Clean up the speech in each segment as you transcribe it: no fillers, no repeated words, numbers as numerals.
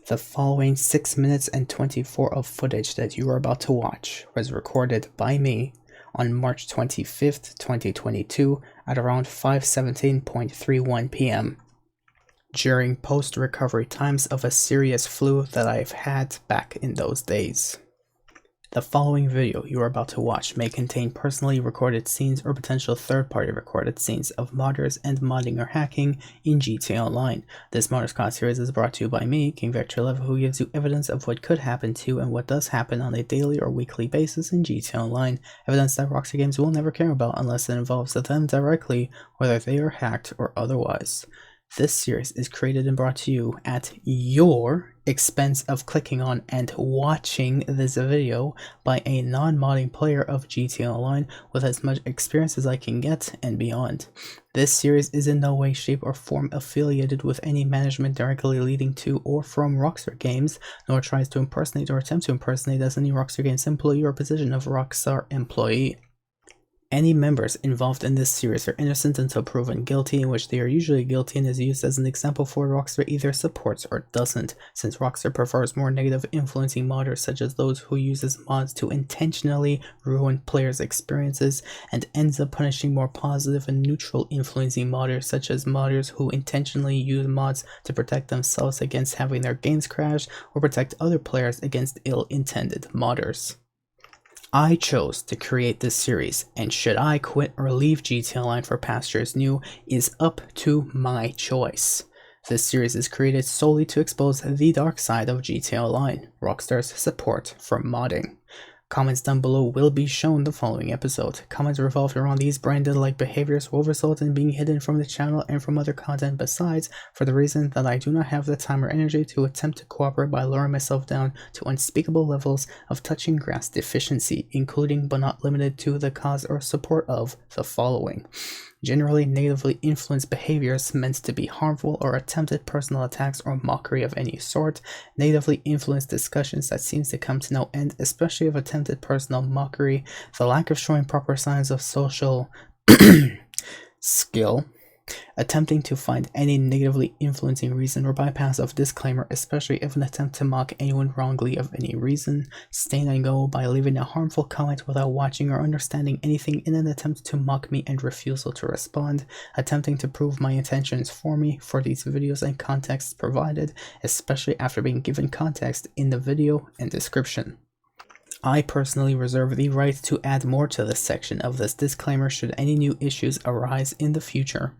The following 6 minutes and 24 of footage that you are about to watch was recorded by me on March 25th, 2022 at around 5:17.31 p.m. during post-recovery times of a serious flu that I've had back in those days. The following video you are about to watch may contain personally recorded scenes or potential third-party recorded scenes of modders and modding or hacking in GTA Online. This Modders Con series is brought to you by me, King Vector 11, who gives you evidence of what could happen to and what does happen on a daily or weekly basis in GTA Online. Evidence that Rockstar Games will never care about unless it involves them directly, whether they are hacked or otherwise. This series is created and brought to you at your expense of clicking on and watching this video by a non-modding player of GTA Online with as much experience as I can get and beyond. This series is in no way, shape, or form affiliated with any management directly leading to or from Rockstar Games, nor tries to impersonate or attempt to impersonate as any Rockstar Games employee or position of Rockstar employee. Any members involved in this series are innocent until proven guilty, in which they are usually guilty and is used as an example for Rockstar either supports or doesn't, since Rockstar prefers more negative influencing modders such as those who uses mods to intentionally ruin players' experiences, and ends up punishing more positive and neutral influencing modders such as modders who intentionally use mods to protect themselves against having their games crash or protect other players against ill-intended modders. I chose to create this series, and should I quit or leave GTA Online for pastures new is up to my choice. This series is created solely to expose the dark side of GTA Online, Rockstar's support for modding. Comments down below will be shown the following episode. Comments revolved around these branded-like behaviors will result in being hidden from the channel and from other content besides, for the reason that I do not have the time or energy to attempt to cooperate by lowering myself down to unspeakable levels of touching grass deficiency, including but not limited to the cause or support of the following. Generally negatively influenced behaviors meant to be harmful or attempted personal attacks or mockery of any sort, negatively influenced discussions that seems to come to no end, especially of attempted personal mockery, the lack of showing proper signs of social skill, attempting to find any negatively influencing reason or bypass of disclaimer, especially if an attempt to mock anyone wrongly of any reason, staying and go by leaving a harmful comment without watching or understanding anything in an attempt to mock me and refusal to respond, attempting to prove my intentions for me for these videos and contexts provided, especially after being given context in the video and description. I personally reserve the right to add more to this section of this disclaimer should any new issues arise in the future.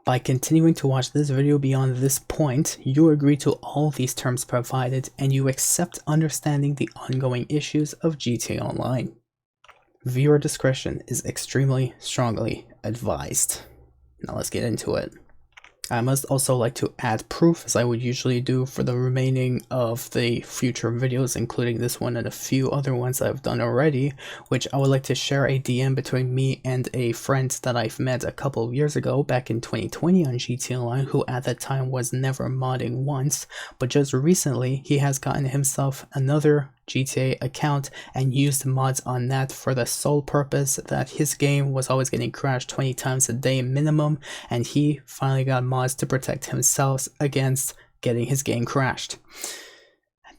By continuing to watch this video beyond this point, you agree to all these terms provided and you accept understanding the ongoing issues of GTA Online. Viewer discretion is extremely strongly advised. Now let's get into it. I must also like to add proof, as I would usually do for the remaining of the future videos, including this one and a few other ones I've done already, which I would like to share a DM between me and a friend that I've met a couple of years ago back in 2020 on GTA Online, who at that time was never modding once, but just recently he has gotten himself another GTA account and used mods on that for the sole purpose that his game was always getting crashed 20 times a day minimum, and he finally got mods to protect himself against getting his game crashed.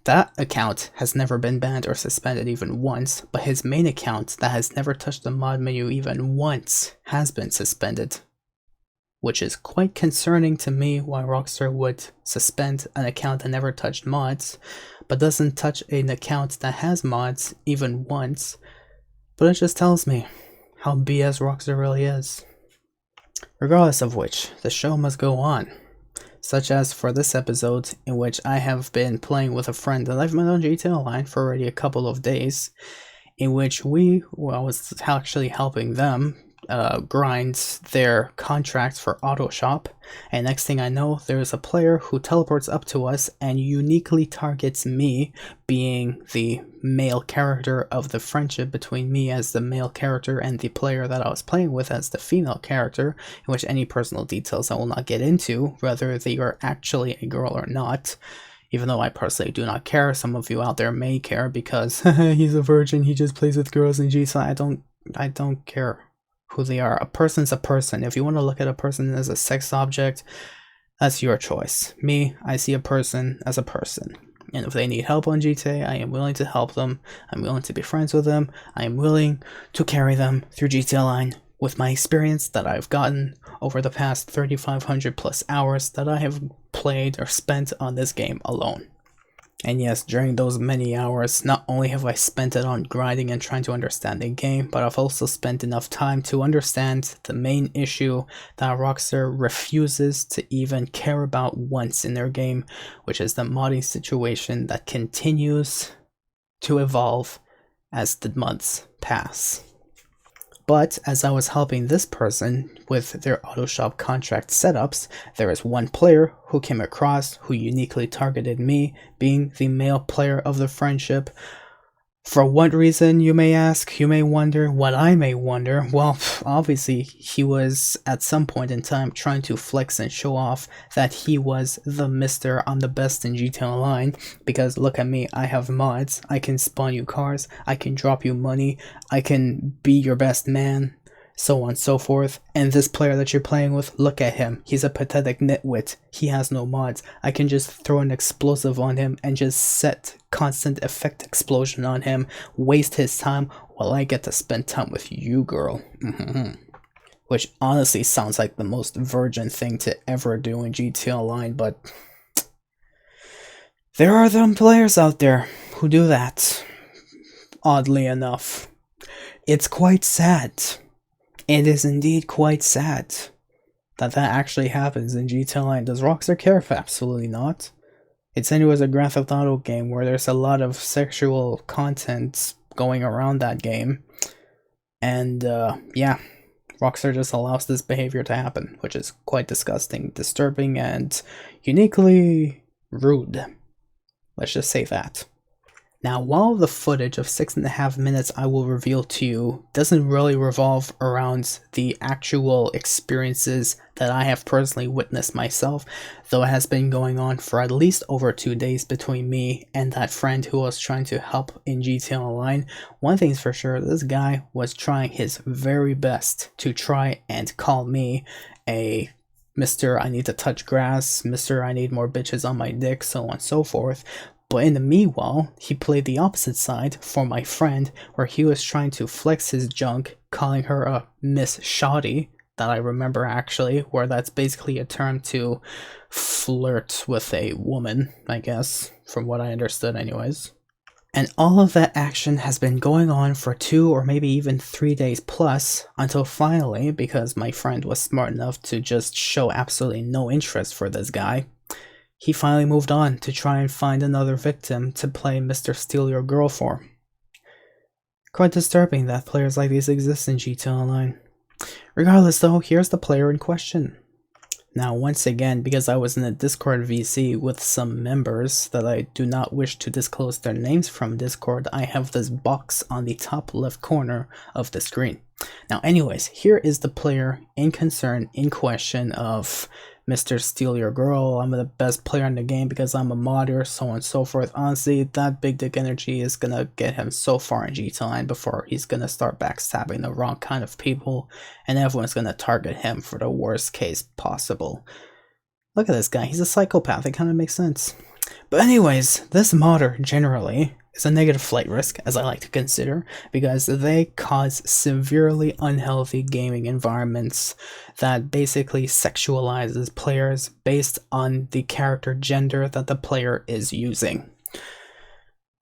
That account has never been banned or suspended even once, but his main account that has never touched the mod menu even once has been suspended, which is quite concerning to me why Rockstar would suspend an account that never touched mods, but doesn't touch an account that has mods even once. But it just tells me how BS Rockstar really is. Regardless of which, the show must go on, such as for this episode, in which I have been playing with a friend that I've met on GTA Online for already a couple of days, in which I was actually helping them grind their contract for auto shop, and next thing I know, there's a player who teleports up to us and uniquely targets me, being the male character of the friendship between me as the male character and the player that I was playing with as the female character, in which any personal details I will not get into, whether they are actually a girl or not. Even though I personally do not care, some of you out there may care because he's a virgin, he just plays with girls in GTA. I don't care who they are. A person's a person. If you want to look at a person as a sex object, That's your choice. Me, I see a person as a person. And if they need help on GTA, I am willing to help them. I'm willing to be friends with them. I am willing to carry them through GTA Online with my experience that I've gotten over the past 3,500 plus hours that I have played or spent on this game alone. And yes, during those many hours, not only have I spent it on grinding and trying to understand the game, but I've also spent enough time to understand the main issue that Rockstar refuses to even care about once in their game, which is the modding situation that continues to evolve as the months pass. But as I was helping this person with their auto shop contract setups, there is one player who came across who uniquely targeted me, being the male player of the friendship. For what reason, you may ask, you may wonder, what I may wonder. Well, obviously, he was at some point in time trying to flex and show off that he was the Mr. I'm the best in GTA Online, because look at me, I have mods, I can spawn you cars, I can drop you money, I can be your best man, so on and so forth. And this player that you're playing with, look at him, he's a pathetic nitwit, he has no mods, I can just throw an explosive on him and just set constant effect explosion on him, waste his time while I get to spend time with you, girl. Which honestly sounds like the most virgin thing to ever do in GTA Online, but there are them players out there who do that, oddly enough. It's quite sad. It is indeed quite sad that that actually happens in GTA Online. Does Rockstar care? Absolutely not. It's anyways a Grand Theft Auto game where there's a lot of sexual content going around that game. And yeah, Rockstar just allows this behavior to happen, which is quite disgusting, disturbing, and uniquely rude. Let's just say that. Now, while the footage of 6.5 minutes I will reveal to you doesn't really revolve around the actual experiences that I have personally witnessed myself, though it has been going on for at least over 2 days between me and that friend who was trying to help in GTA Online, one thing's for sure, this guy was trying his very best to try and call me a Mr. I need to touch grass, Mr. I need more bitches on my dick, so on and so forth. But in the meanwhile, he played the opposite side for my friend, where he was trying to flex his junk, calling her a Miss Shoddy, that I remember actually, where that's basically a term to flirt with a woman, I guess, from what I understood anyways. And all of that action has been going on for 2 or maybe even 3 days plus, until finally, because my friend was smart enough to just show absolutely no interest for this guy, he finally moved on to try and find another victim to play Mr. Steal Your Girl for. Quite disturbing that players like these exist in GTA Online. Regardless though, here's the player in question. Now once again, because I was in a Discord VC with some members that I do not wish to disclose their names from Discord, I have this box on the top left corner of the screen. Now anyways, here is the player in concern, in question of Mr. Steal Your Girl, I'm the best player in the game because I'm a modder, so on and so forth. Honestly, that big dick energy is gonna get him so far in GTA Online before he's gonna start backstabbing the wrong kind of people, and everyone's gonna target him for the worst case possible. Look at this guy, he's a psychopath, it kind of makes sense. But anyways, this modder generally is a negative flight risk, as I like to consider, because they cause severely unhealthy gaming environments that basically sexualizes players based on the character gender that the player is using.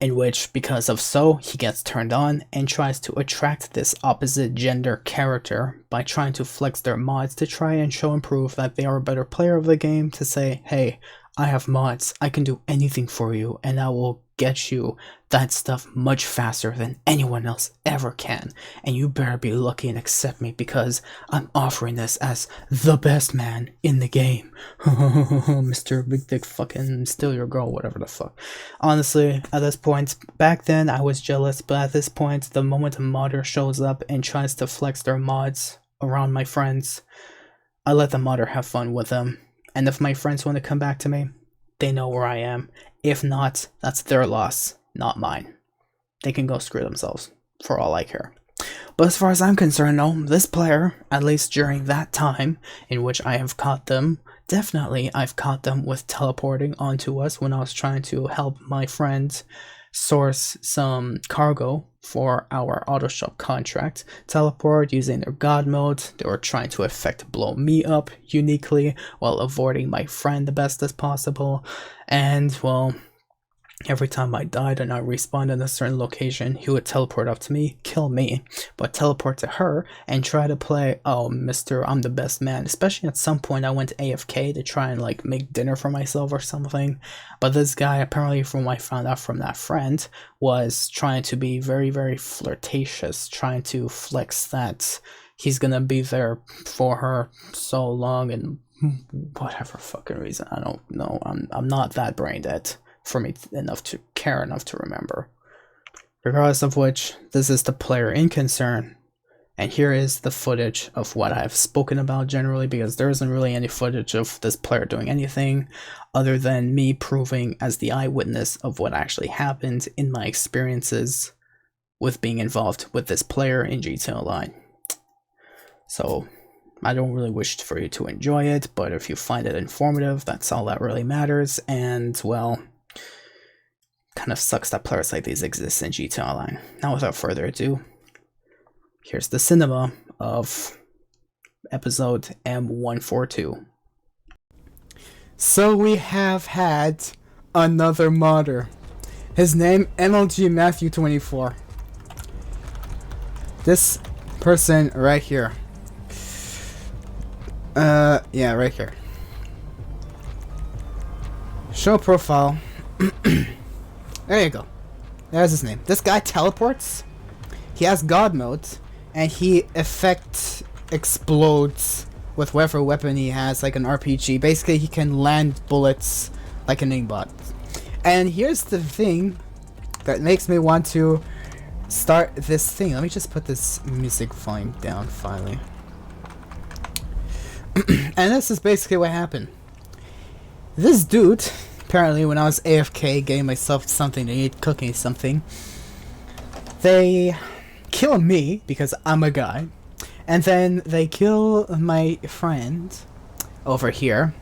In which, because of so, he gets turned on and tries to attract this opposite gender character by trying to flex their mods to try and show and prove that they are a better player of the game, to say, hey, I have mods, I can do anything for you, and I will get you that stuff much faster than anyone else ever can, and you better be lucky and accept me because I'm offering this as the best man in the game. Mr. Big Dick fucking Steal Your Girl, whatever the fuck. Honestly, at this point, back then I was jealous, but at this point, the moment a modder shows up and tries to flex their mods around my friends, I let the modder have fun with them. And if my friends want to come back to me, they know where I am. If not, that's their loss, not mine. They can go screw themselves, for all I care. But as far as I'm concerned, though, this player, at least during that time in which I have caught them definitely I've caught them with teleporting onto us when I was trying to help my friend source some cargo for our auto shop contract. Teleport using their god mode. They were trying to blow me up uniquely while avoiding my friend the best as possible. And well, every time I died and I respawned in a certain location, he would teleport up to me, kill me, but teleport to her and try to play, oh, Mr. I'm the best man. Especially at some point I went AFK to try and like make dinner for myself or something. But this guy, apparently from what I found out from that friend, was trying to be very, very flirtatious, trying to flex that he's gonna be there for her so long and whatever fucking reason. I don't know. I'm not that brain dead for me enough to care enough to remember. Regardless of which, this is the player in concern, and here is the footage of what I've spoken about generally, because there isn't really any footage of this player doing anything other than me proving as the eyewitness of what actually happened in my experiences with being involved with this player in GTA Online. So I don't really wish for you to enjoy it, but if you find it informative, that's all that really matters. And well, kind of sucks that players like these exist in GTA Online. Now without further ado, here's the cinema of episode M142. So we have had another modder. His name MLG Matthew 24. This person right here. Yeah, right here. Show profile. There you go. There's his name. This guy teleports. He has God mode, and he explodes with whatever weapon he has, like an RPG. Basically, he can land bullets like an aimbot. And here's the thing that makes me want to start this thing. Let me just put this music volume down finally. And this is basically what happened. This dude, apparently when I was AFK getting myself something to eat, cooking something, they kill me because I'm a guy, and then they kill my friend over here.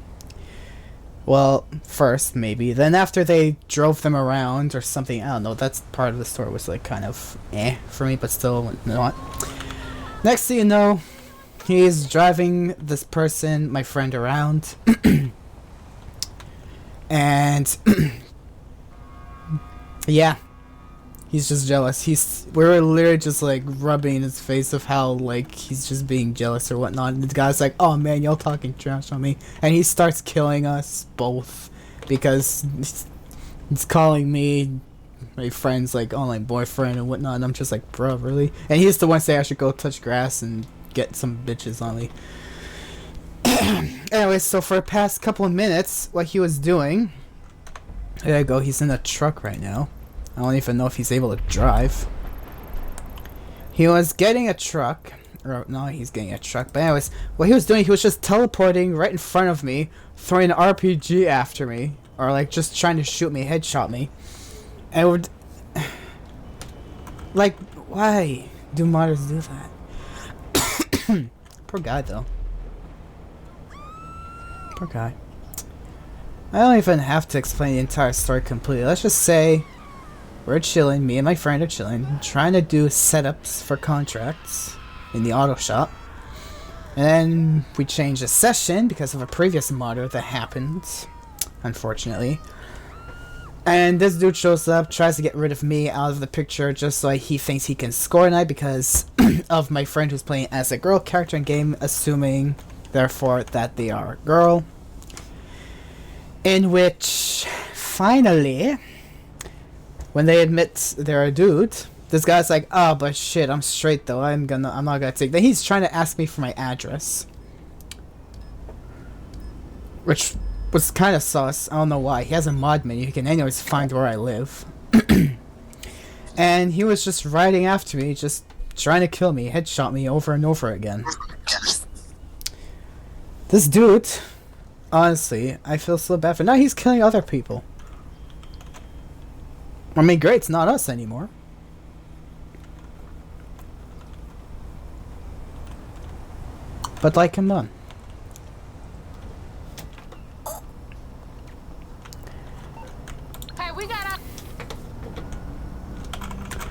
Well, first maybe, then after they drove them around or something, I don't know, that's part of the story was like kind of for me, but still not. Next thing you know, he's driving this person, my friend, around. And yeah, he's just jealous. We were literally just like rubbing in his face of how like he's just being jealous or whatnot. And the guy's like, "Oh man, y'all talking trash on me," and he starts killing us both because he's calling me, my friend's like online boyfriend and whatnot. And I'm just like, bro, really? And he's the one saying I should go touch grass and get some bitches on me. Anyway, so for the past couple of minutes, what he was doing... There you go, he's in a truck right now. I don't even know if he's able to drive. He was getting a truck. Or, no, he's getting a truck. But anyways, what he was doing, he was just teleporting right in front of me, throwing an RPG after me. Or like just trying to shoot me, headshot me. And it would... Like, why do modders do that? Poor guy, though. Poor guy. I don't even have to explain the entire story completely. Let's just say we're chilling, me and my friend are chilling, trying to do setups for contracts in the auto shop. And then we changed the session because of a previous modder that happened, unfortunately. And this dude shows up, tries to get rid of me out of the picture just so he thinks he can score tonight because of my friend who's playing as a girl character in game, assuming therefore that they are a girl. In which, finally, when they admit they're a dude, this guy's like, "Oh, but shit, I'm straight though. I'm not gonna take." Then he's trying to ask me for my address, which was kind of sus. I don't know why. He has a mod menu. He can anyways find where I live. And he was just riding after me, just trying to kill me, headshot me over and over again. This dude, honestly, I feel so bad for. Now he's killing other people. I mean, great, it's not us anymore. But like, come on.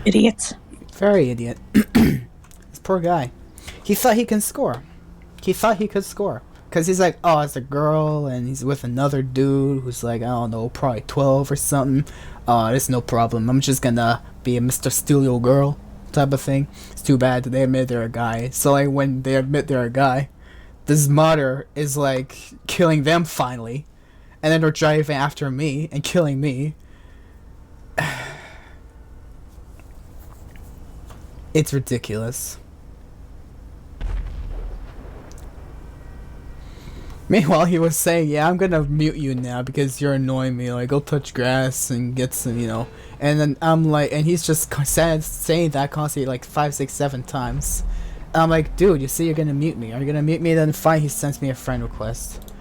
Idiots. Very idiot. This poor guy. He thought he can score. He thought he could score. Because he's like, oh, it's a girl, and he's with another dude who's like, I don't know, probably 12 or something. Oh, it's no problem. I'm just gonna be a Mr. Steal Your Girl type of thing. It's too bad they admit they're a guy. So, like, when they admit they're a guy, this modder is, like, killing them finally. And then they're driving after me and killing me. It's ridiculous. Meanwhile, he was saying, yeah, I'm gonna mute you now because you're annoying me. Like, go touch grass and get some, you know. And then I'm like, and he's just saying that constantly like 5, 6, 7 times. And I'm like, dude, you see you're gonna mute me. Are you gonna mute me? Then fine, he sends me a friend request.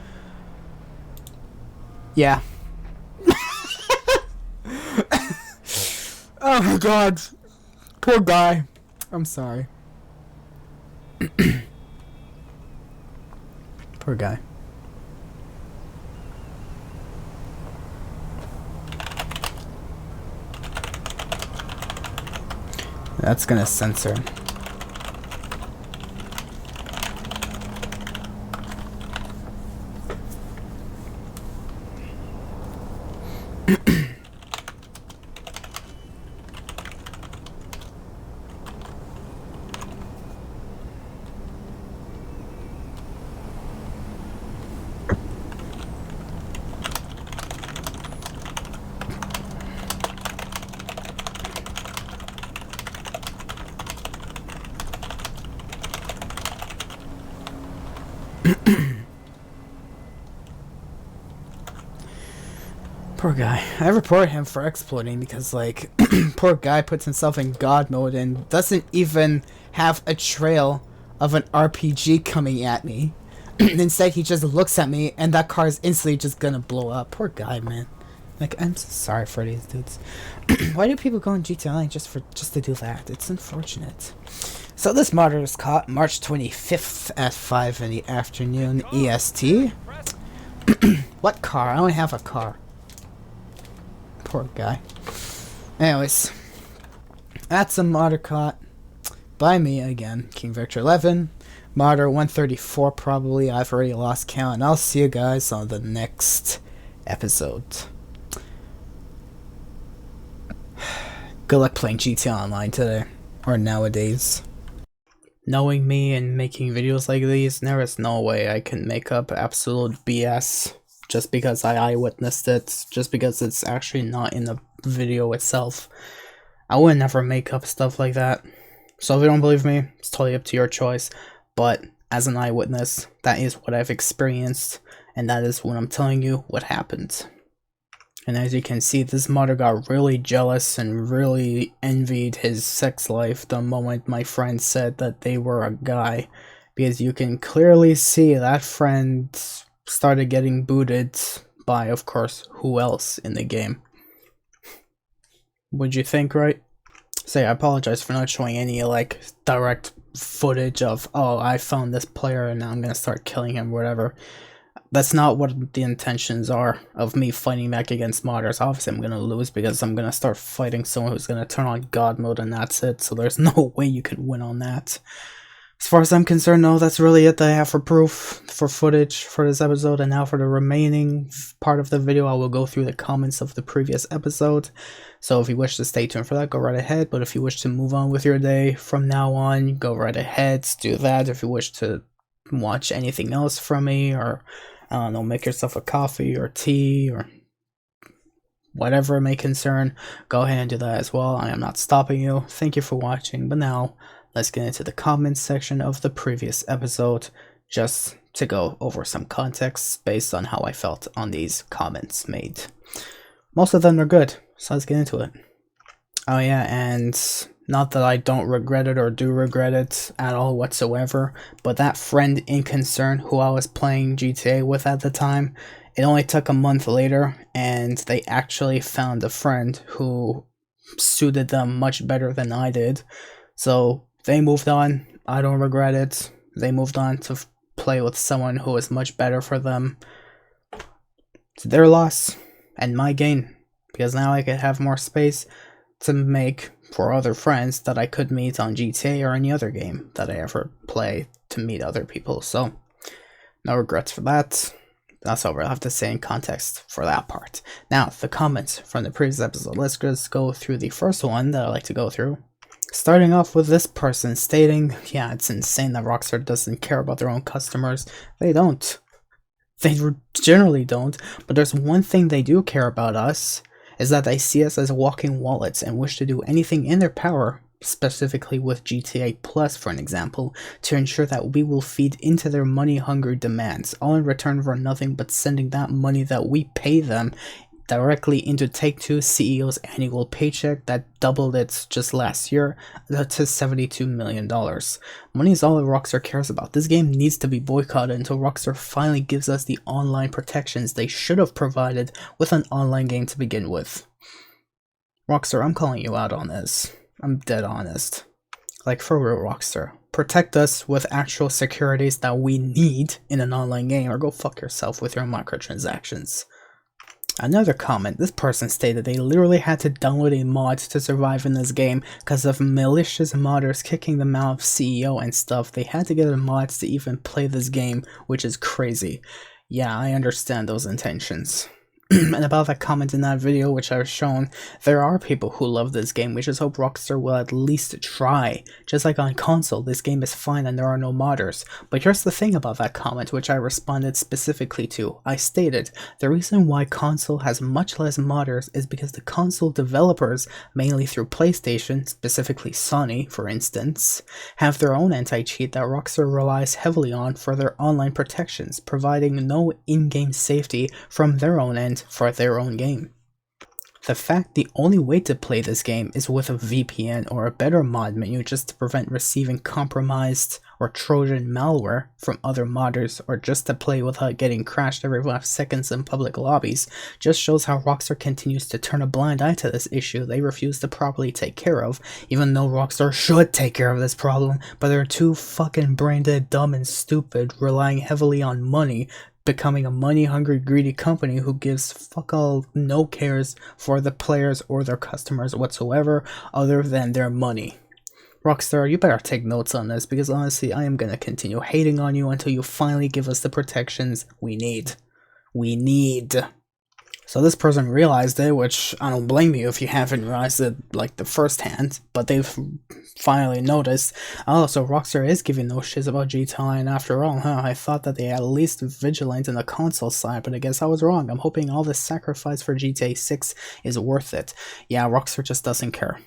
Yeah. Oh my god. Poor guy. I'm sorry. Poor guy. That's gonna censor. Poor guy. I report him for exploiting because, like, poor guy puts himself in God mode and doesn't even have a trail of an RPG coming at me. Instead, he just looks at me and that car is instantly just gonna blow up. Poor guy, man. Like, I'm so sorry for these dudes. Why do people go in GTA Online just to do that? It's unfortunate. So this modder was caught March 25th at 5 in the afternoon EST. What car? I only have a car. Poor guy. Anyways, that's a modder caught by me again, King Victor 11. Modder 134 probably. I've already lost count, and I'll see you guys on the next episode. Good luck playing GTA Online today, or nowadays. Knowing me and making videos like these, there is no way I can make up absolute BS just because I eyewitnessed it, just because it's actually not in the video itself. I would never make up stuff like that. So if you don't believe me, it's totally up to your choice. But as an eyewitness, that is what I've experienced, and that is what I'm telling you what happened. And as you can see, this modder got really jealous and really envied his sex life the moment my friend said that they were a guy. Because you can clearly see that friend started getting booted by, of course, who else in the game. Would you think, right? Say, I apologize for not showing any, like, direct footage of, oh, I found this player and now I'm gonna start killing him, whatever. That's not what the intentions are of me fighting back against modders. Obviously, I'm gonna lose because I'm gonna start fighting someone who's gonna turn on God mode and that's it. So there's no way you can win on that. As far as I'm concerned, no, that's really it that I have for proof, for footage for this episode. And now for the remaining part of the video, I will go through the comments of the previous episode. So if you wish to stay tuned for that, go right ahead. But if you wish to move on with your day from now on, go right ahead, do that. If you wish to watch anything else from me, or I don't know, make yourself a coffee or tea or whatever it may concern, go ahead and do that as well. I am not stopping you. Thank you for watching. But now, let's get into the comments section of the previous episode, just to go over some context based on how I felt on these comments made. Most of them are good, so let's get into it. Oh yeah, and not that I don't regret it or do regret it at all whatsoever, but that friend in concern who I was playing GTA with at the time, it only took a month later, and they actually found a friend who suited them much better than I did. So they moved on. I don't regret it. They moved on to play with someone who is much better for them. It's their loss and my gain. because now I could have more space to make for other friends that I could meet on GTA or any other game that I ever play to meet other people. So no regrets for that. That's all I have to say in context for that part. Now, the comments from the previous episode. Let's just go through the first one that I like to go through. Starting off with this person stating, yeah, it's insane that Rockstar doesn't care about their own customers. They don't. They generally don't. But there's one thing they do care about us, is that they see us as walking wallets and wish to do anything in their power, specifically with GTA Plus for an example, to ensure that we will feed into their money-hungry demands, all in return for nothing but sending that money that we pay them directly into Take-Two's CEO's annual paycheck that doubled it just last year to $72 million. Money is all that Rockstar cares about. This game needs to be boycotted until Rockstar finally gives us the online protections they should have provided with an online game to begin with. Rockstar, I'm calling you out on this. I'm dead honest. Like, for real, Rockstar. Protect us with actual securities that we need in an online game, or go fuck yourself with your microtransactions. Another comment, this person stated they literally had to download a mod to survive in this game because of malicious modders kicking them out of CEO and stuff. They had to get the mods to even play this game, which is crazy. Yeah, I understand those intentions. And about that comment in that video which I've shown, there are people who love this game. We just hope Rockstar will at least try. Just like on console, this game is fine and there are no modders. But here's the thing about that comment which I responded specifically to. I stated, the reason why console has much less modders is because the console developers, mainly through PlayStation, specifically Sony for instance, have their own anti-cheat that Rockstar relies heavily on for their online protections, providing no in-game safety from their own end for their own game. The fact the only way to play this game is with a VPN or a better mod menu just to prevent receiving compromised or Trojan malware from other modders, or just to play without getting crashed every 5 seconds in public lobbies, just shows how Rockstar continues to turn a blind eye to this issue they refuse to properly take care of, even though Rockstar should take care of this problem, but they're too fucking brain dead, dumb and stupid, relying heavily on money, becoming a money-hungry, greedy company who gives fuck all no cares for the players or their customers whatsoever other than their money. Rockstar, you better take notes on this, because honestly, I am gonna continue hating on you until you finally give us the protections we need. We need. So this person realized it, which I don't blame you if you haven't realized it like the first hand, but they've finally noticed. Also, Rockstar is giving no shits about GTA Online after all, huh? I thought that they at least vigilant in the console side, but I guess I was wrong. I'm hoping all this sacrifice for GTA 6 is worth it. Yeah, Rockstar just doesn't care.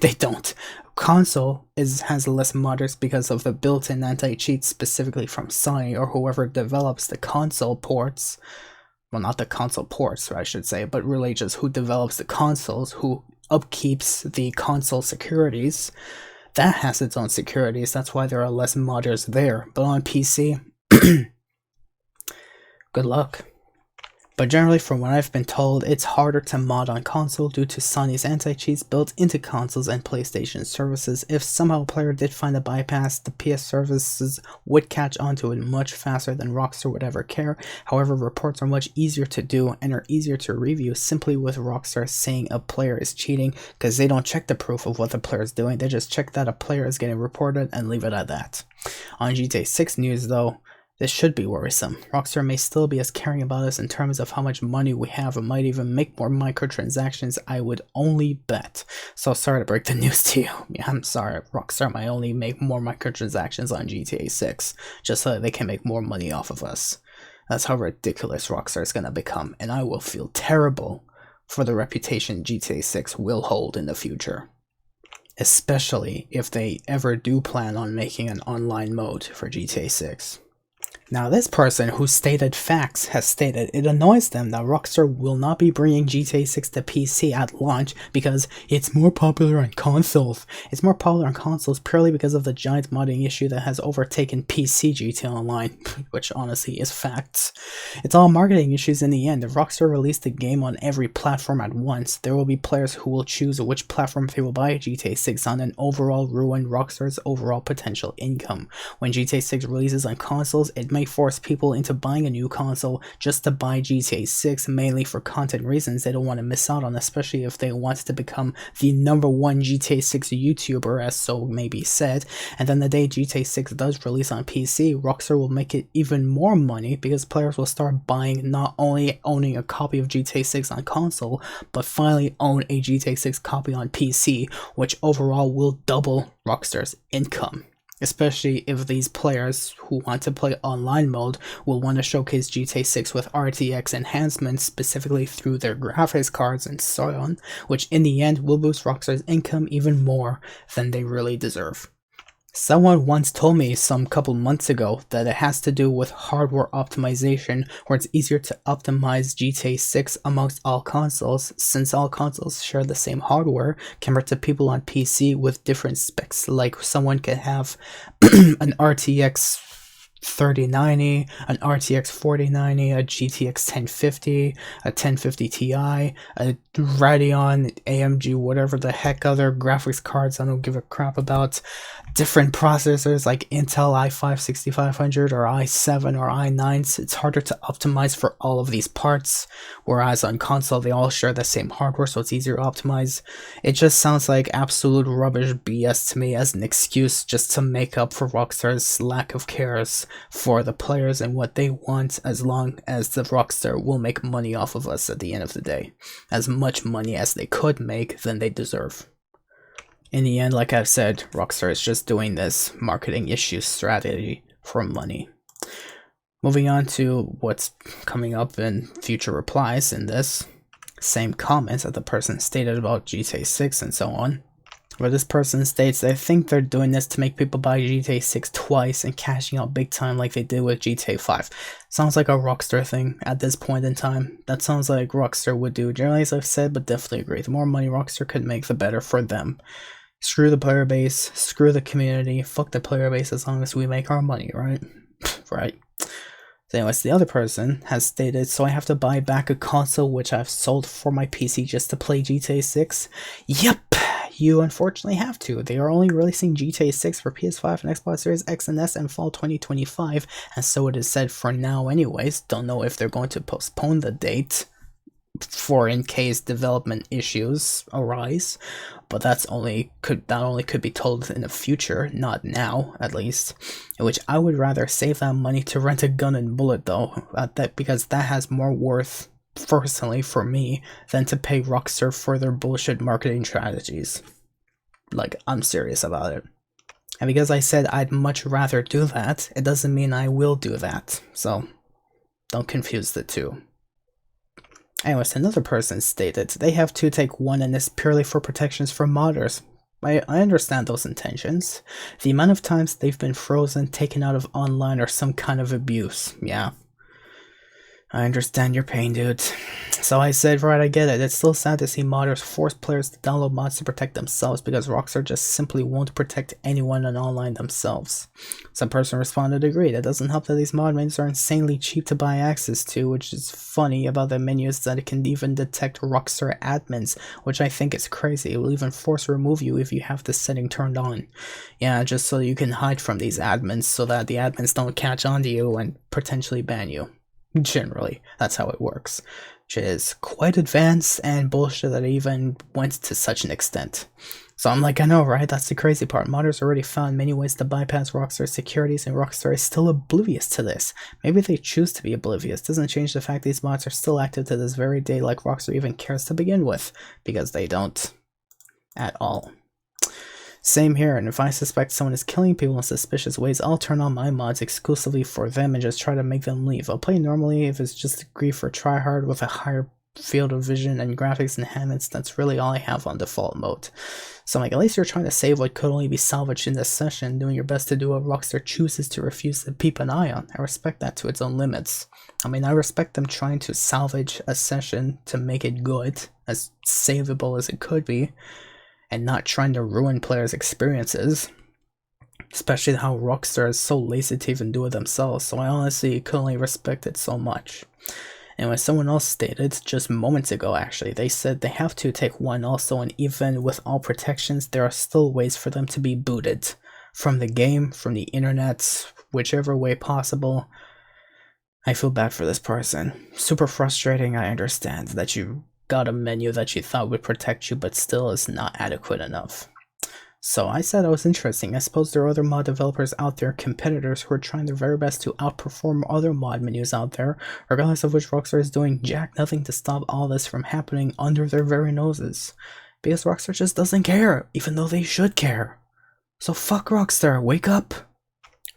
They don't. Console has less modders because of the built-in anti-cheat specifically from Sony or whoever develops the console ports. Well, not the console ports, I should say, but really just who develops the consoles, who upkeeps the console securities. That has its own securities, that's why there are less modders there. But on PC, good luck. But generally, from what I've been told, it's harder to mod on console due to Sony's anti-cheats built into consoles and PlayStation services. If somehow a player did find a bypass, the PS services would catch onto it much faster than Rockstar would ever care. However, reports are much easier to do and are easier to review simply with Rockstar saying a player is cheating, because they don't check the proof of what the player is doing. They just check that a player is getting reported and leave it at that. On GTA 6 news though, this should be worrisome. Rockstar may still be as caring about us in terms of how much money we have and might even make more microtransactions, I would only bet. So sorry to break the news to you. Yeah, I'm sorry, Rockstar might only make more microtransactions on GTA 6, just so that they can make more money off of us. That's how ridiculous Rockstar is gonna become, and I will feel terrible for the reputation GTA 6 will hold in the future. Especially if they ever do plan on making an online mode for GTA 6. Now, this person who stated facts has stated it annoys them that Rockstar will not be bringing GTA 6 to PC at launch because it's more popular on consoles. It's more popular on consoles purely because of the giant modding issue that has overtaken PC GTA Online, which honestly is facts. It's all marketing issues in the end. If Rockstar released the game on every platform at once, there will be players who will choose which platform they will buy GTA 6 on and overall ruin Rockstar's overall potential income. When GTA 6 releases on consoles, it may force people into buying a new console just to buy GTA 6, mainly for content reasons they don't want to miss out on, especially if they want to become the #1 GTA 6 YouTuber, as so may be said. And then the day GTA 6 does release on PC, Rockstar will make it even more money because players will start buying, not only owning a copy of GTA 6 on console, but finally own a GTA 6 copy on PC, which overall will double Rockstar's income. Especially if these players who want to play online mode will want to showcase GTA 6 with RTX enhancements, specifically through their graphics cards and so on, which in the end will boost Rockstar's income even more than they really deserve. Someone once told me some couple months ago that it has to do with hardware optimization, where it's easier to optimize GTA 6 amongst all consoles, since all consoles share the same hardware compared to people on PC with different specs. Like someone could have an RTX 3090, an RTX 4090, a GTX 1050, a 1050 Ti, a Radeon, AMG, whatever the heck other graphics cards I don't give a crap about, different processors like Intel i5 6500 or i7 or i9s. It's harder to optimize for all of these parts, whereas on console they all share the same hardware, so it's easier to optimize. It just sounds like absolute rubbish BS to me as an excuse just to make up for Rockstar's lack of cares for the players and what they want, as long as the Rockstar will make money off of us at the end of the day. As much money as they could make than they deserve. In the end, like I've said, Rockstar is just doing this marketing issue strategy for money. Moving on to what's coming up in future replies in this same comments that the person stated about GTA 6 and so on, where this person states they think they're doing this to make people buy GTA 6 twice and cashing out big time like they did with GTA 5. Sounds like a Rockstar thing at this point in time. That sounds like Rockstar would do generally, as I've said, but definitely agree. The more money Rockstar could make, the better for them. Screw the player base, screw the community, fuck the player base as long as we make our money, right? Right. So anyways, the other person has stated, so I have to buy back a console which I've sold for my PC just to play GTA 6? Yep, you unfortunately have to. They are only releasing GTA 6 for PS5 and Xbox Series X and S in fall 2025, and so it is said for now anyways. Don't know if they're going to postpone the date for in case development issues arise, but that only could be told in the future, not now at least. In which I would rather save that money to rent a gun and bullet though, because that has more worth personally for me than to pay Rockstar for their bullshit marketing strategies. Like, I'm serious about it. And because I said I'd much rather do that, it doesn't mean I will do that, so don't confuse the two. Anyways, another person stated they have to take one and it's purely for protections for modders. I understand those intentions. The amount of times they've been frozen, taken out of online, or some kind of abuse. Yeah. I understand your pain, dude. So I said, right, I get it. It's still sad to see modders force players to download mods to protect themselves because Rockstar just simply won't protect anyone on online themselves. Some person responded, agreed. It doesn't help that these mod menus are insanely cheap to buy access to, which is funny about the menus that it can even detect Rockstar admins, which I think is crazy. It will even force remove you if you have this setting turned on. Yeah, just so you can hide from these admins so that the admins don't catch on to you and potentially ban you. Generally, that's how it works, which is quite advanced and bullshit that it even went to such an extent. So I'm like, I know, right? That's the crazy part. Modders already found many ways to bypass Rockstar's securities, and Rockstar is still oblivious to this. Maybe they choose to be oblivious. Doesn't change the fact these mods are still active to this very day, like Rockstar even cares to begin with, because they don't at all. Same here, and if I suspect someone is killing people in suspicious ways, I'll turn on my mods exclusively for them and just try to make them leave. I'll play normally if it's just a grief or tryhard with a higher field of vision and graphics enhancements. That's really all I have on default mode. So I'm like, at least you're trying to save what could only be salvaged in this session, doing your best to do what Rockstar chooses to refuse to keep an eye on. I respect that to its own limits. I mean, I respect them trying to salvage a session to make it good, as savable as it could be, and not trying to ruin players' experiences, especially how Rockstar is so lazy to even do it themselves, so I honestly could only respect it so much. Anyway, someone else stated, just moments ago actually, they said they have to take one also, and even with all protections, there are still ways for them to be booted. From the game, from the internet, whichever way possible. I feel bad for this person. Super frustrating, I understand that you got a menu that you thought would protect you, but still is not adequate enough. So I said that was interesting. I suppose there are other mod developers out there, competitors, who are trying their very best to outperform other mod menus out there, regardless of which Rockstar is doing jack nothing to stop all this from happening under their very noses. Because Rockstar just doesn't care, even though they should care. So fuck Rockstar, wake up!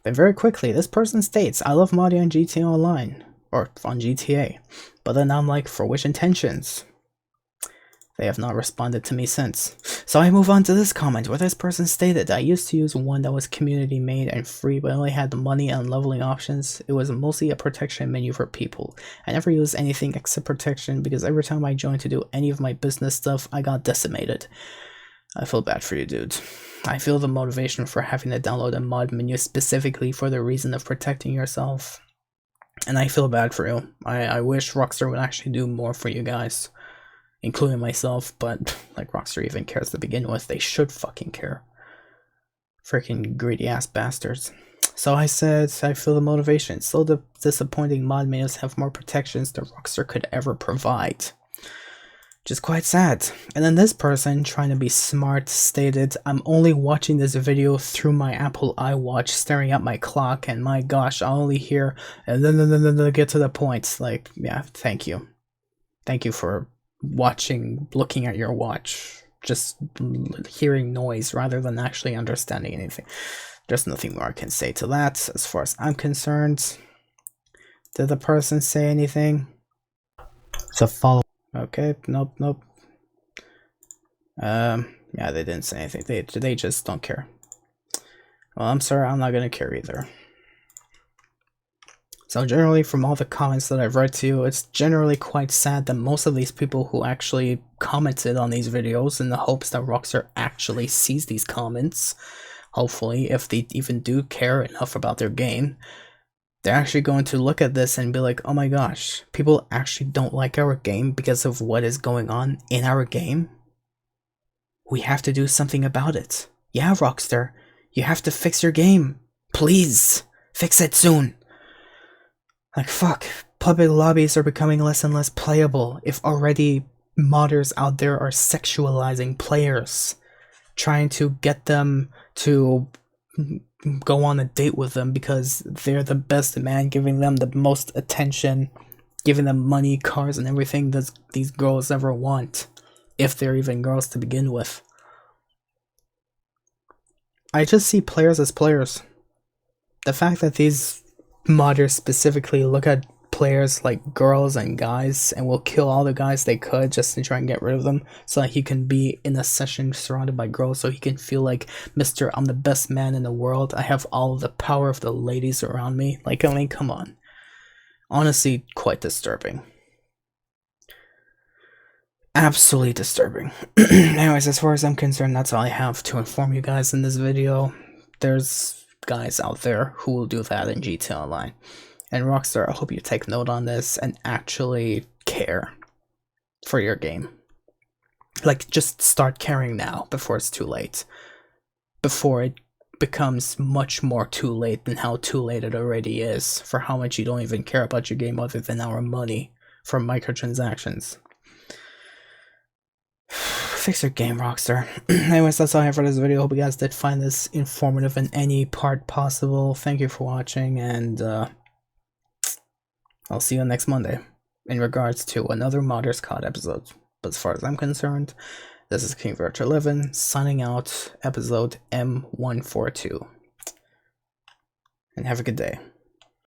Then very quickly, this person states, I love modding on GTA Online, or on GTA, but then I'm like, for which intentions? They have not responded to me since. So I move on to this comment where this person stated, I used to use one that was community made and free but only had the money and leveling options. It was mostly a protection menu for people. I never used anything except protection because every time I joined to do any of my business stuff, I got decimated. I feel bad for you, dude. I feel the motivation for having to download a mod menu specifically for the reason of protecting yourself. And I feel bad for you. I wish Rockstar would actually do more for you guys, including myself, but like Rockstar even cares to begin with. They should fucking care. Freaking greedy ass bastards. So I said, I feel the motivation. So the disappointing mod menus have more protections than Rockstar could ever provide. Which is quite sad. And then this person, trying to be smart, stated, I'm only watching this video through my Apple iWatch, staring at my clock, and my gosh, I only hear, and then get to the point. Like, yeah, thank you. Thank you for watching, looking at your watch, just hearing noise rather than actually understanding anything. There's nothing more I can say to that, as far as I'm concerned. Did the person say anything? So follow. Okay, nope. Yeah, they didn't say anything. They just don't care. Well, I'm sorry, I'm not gonna care either. So generally, from all the comments that I've read to you, it's generally quite sad that most of these people who actually commented on these videos in the hopes that Rockstar actually sees these comments, hopefully, if they even do care enough about their game, they're actually going to look at this and be like, oh my gosh, people actually don't like our game because of what is going on in our game? We have to do something about it. Yeah, Rockstar, you have to fix your game. Please, fix it soon. Like, fuck, public lobbies are becoming less and less playable if already modders out there are sexualizing players, trying to get them to go on a date with them because they're the best man, giving them the most attention, giving them money, cars, and everything that these girls ever want, if they're even girls to begin with. I just see players as players. The fact that these modders specifically look at players like girls and guys and will kill all the guys they could just to try and get rid of them so that he can be in a session surrounded by girls, so he can feel like, Mr. I'm the best man in the world, I have all of the power of the ladies around me. Like, I mean, come on. Honestly, quite disturbing. Absolutely disturbing. Anyways, as far as I'm concerned, that's all I have to inform you guys in this video. There's guys out there who will do that in GTA Online. And Rockstar, I hope you take note on this and actually care for your game. Like, just start caring now before it's too late. Before it becomes much more too late than how too late it already is for how much you don't even care about your game other than our money from microtransactions. Fix your game, Rockstar. Anyways, that's all I have for this video. Hope you guys did find this informative in any part possible. Thank you for watching, and I'll see you next Monday in regards to another Modders COD episode. But as far as I'm concerned, this is King Virtual 11 signing out, episode M142. And have a good day.